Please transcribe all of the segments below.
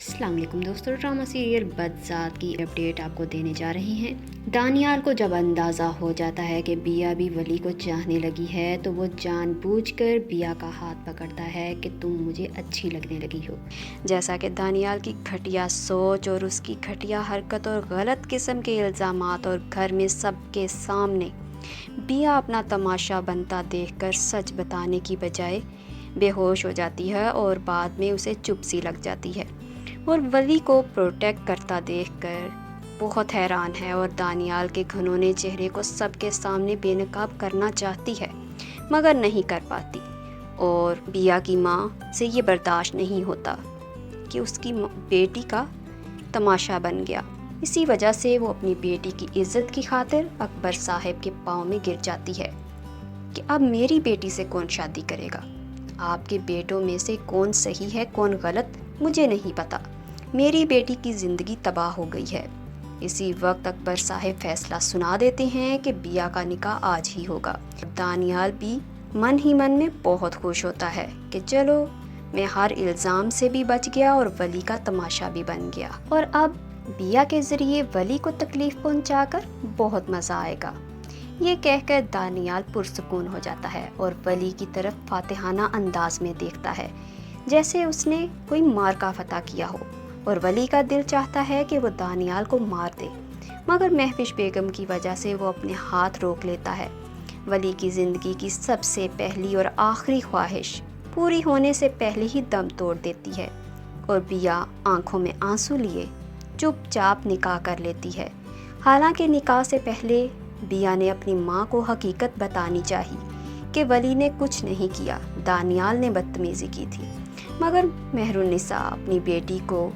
السلام علیکم دوستوں، ڈرامہ سیریل بدذات کی اپڈیٹ آپ کو دینے جا رہے ہیں۔ دانیال کو جب اندازہ ہو جاتا ہے کہ بیا بھی ولی کو چاہنے لگی ہے تو وہ جان بوجھ کر بیا کا ہاتھ پکڑتا ہے کہ تم مجھے اچھی لگنے لگی ہو۔ جیسا کہ دانیال کی گھٹیا سوچ اور اس کی گھٹیا حرکت اور غلط قسم کے الزامات اور گھر میں سب کے سامنے بیا اپنا تماشا بنتا دیکھ کر سچ بتانے کی بجائے بے ہوش ہو جاتی ہے اور بعد میں اسے چپ سی لگ جاتی ہے اور ولی کو پروٹیکٹ کرتا دیکھ کر بہت حیران ہے اور دانیال کے گھنونے چہرے کو سب کے سامنے بے نقاب کرنا چاہتی ہے مگر نہیں کر پاتی، اور بیا کی ماں سے یہ برداشت نہیں ہوتا کہ اس کی بیٹی کا تماشا بن گیا۔ اسی وجہ سے وہ اپنی بیٹی کی عزت کی خاطر اکبر صاحب کے پاؤں میں گر جاتی ہے کہ اب میری بیٹی سے کون شادی کرے گا؟ آپ کے بیٹوں میں سے کون صحیح ہے کون غلط مجھے نہیں پتا، میری بیٹی کی زندگی تباہ ہو گئی ہے۔ اسی وقت اکبر صاحب فیصلہ سنا دیتے ہیں کہ بیا کا نکاح آج ہی ہوگا۔ دانیال بھی من ہی من میں بہت خوش ہوتا ہے کہ چلو میں ہر الزام سے بھی بچ گیا اور ولی کا تماشا بھی بن گیا، اور اب بیا کے ذریعے ولی کو تکلیف پہنچا کر بہت مزہ آئے گا۔ یہ کہہ کر دانیال پرسکون ہو جاتا ہے اور ولی کی طرف فاتحانہ انداز میں دیکھتا ہے جیسے اس نے کوئی مارکا فتح کیا ہو، اور ولی کا دل چاہتا ہے کہ وہ دانیال کو مار دے مگر مہوش بیگم کی وجہ سے وہ اپنے ہاتھ روک لیتا ہے۔ ولی کی زندگی کی سب سے پہلی اور آخری خواہش پوری ہونے سے پہلے ہی دم توڑ دیتی ہے اور بیا آنکھوں میں آنسو لیے چپ چاپ نکاح کر لیتی ہے۔ حالانکہ نکاح سے پہلے بیا نے اپنی ماں کو حقیقت بتانی چاہی کہ ولی نے کچھ نہیں کیا، دانیال نے بدتمیزی کی تھی، مگر مہرالنساء اپنی بیٹی کو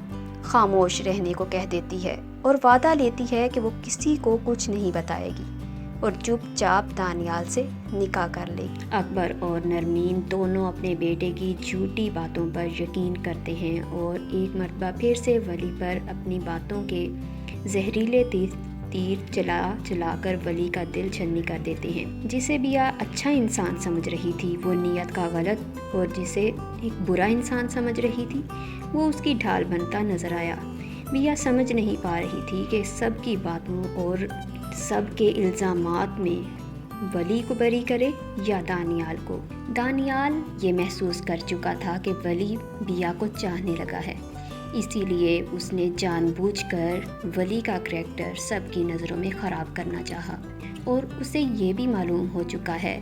خاموش رہنے کو کہہ دیتی ہے اور وعدہ لیتی ہے کہ وہ کسی کو کچھ نہیں بتائے گی اور چپ چاپ دانیال سے نکاح کر لے گی۔ اکبر اور نرمین دونوں اپنے بیٹے کی جھوٹی باتوں پر یقین کرتے ہیں اور ایک مرتبہ پھر سے ولی پر اپنی باتوں کے زہریلے تیر چلا کر ولی کا دل چھلنی کر دیتے ہیں۔ جسے بیا اچھا انسان سمجھ رہی تھی وہ نیت کا غلط، اور جسے ایک برا انسان سمجھ رہی تھی وہ اس کی ڈھال بنتا نظر آیا۔ بیا سمجھ نہیں پا رہی تھی کہ سب کی باتوں اور سب کے الزامات میں ولی کو بری کرے یا دانیال کو۔ دانیال یہ محسوس کر چکا تھا کہ ولی بیا کو چاہنے لگا ہے، اسی لیے اس نے جان بوجھ کر ولی کا کریکٹر سب کی نظروں میں خراب کرنا چاہا، اور اسے یہ بھی معلوم ہو چکا ہے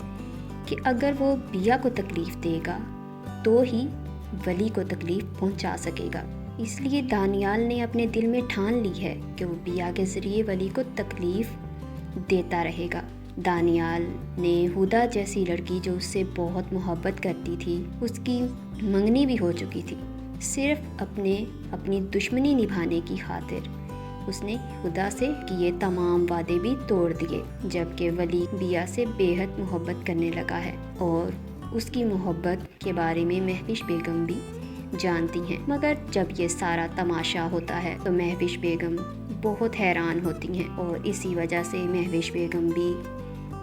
کہ اگر وہ بیا کو تکلیف دے گا تو ہی ولی کو تکلیف پہنچا سکے گا۔ اس لیے دانیال نے اپنے دل میں ٹھان لی ہے کہ وہ بیا کے ذریعے ولی کو تکلیف دیتا رہے گا۔ دانیال نے ہدا جیسی لڑکی جو اس سے بہت محبت کرتی تھی، اس کی منگنی بھی ہو چکی تھی، صرف اپنی دشمنی نبھانے کی خاطر اس نے ہدا سے کیے تمام وعدے بھی توڑ دیے، جبکہ ولی بیا سے بے حد محبت کرنے لگا ہے اور اس کی محبت کے بارے میں مہوش بیگم بھی جانتی ہیں۔ مگر جب یہ سارا تماشا ہوتا ہے تو مہوش بیگم بہت حیران ہوتی ہیں اور اسی وجہ سے مہوش بیگم بھی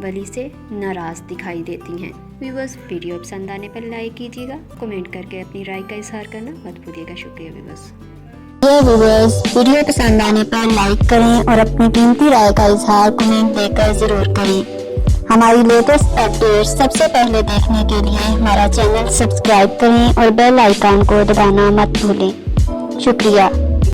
ولی سے ناراض دکھائی دیتی ہیں۔ ویورز، ویڈیو پسند آنے پر لائک کیجیے گا، کمنٹ کر کے اپنی رائے کا اظہار کرنا مت بھولیے گا۔ شکریہ ویورز۔ ویڈیو پسند آنے پر لائک کریں اور اپنی قیمتی رائے کا اظہار کمنٹ دے کر ضرور کریں۔ ہماری لیٹسٹ اپڈیٹ سب سے پہلے دیکھنے کے لیے ہمارا چینل سبسکرائب کریں اور بیل آئیکن کو دبانا مت بھولیں۔ شکریہ۔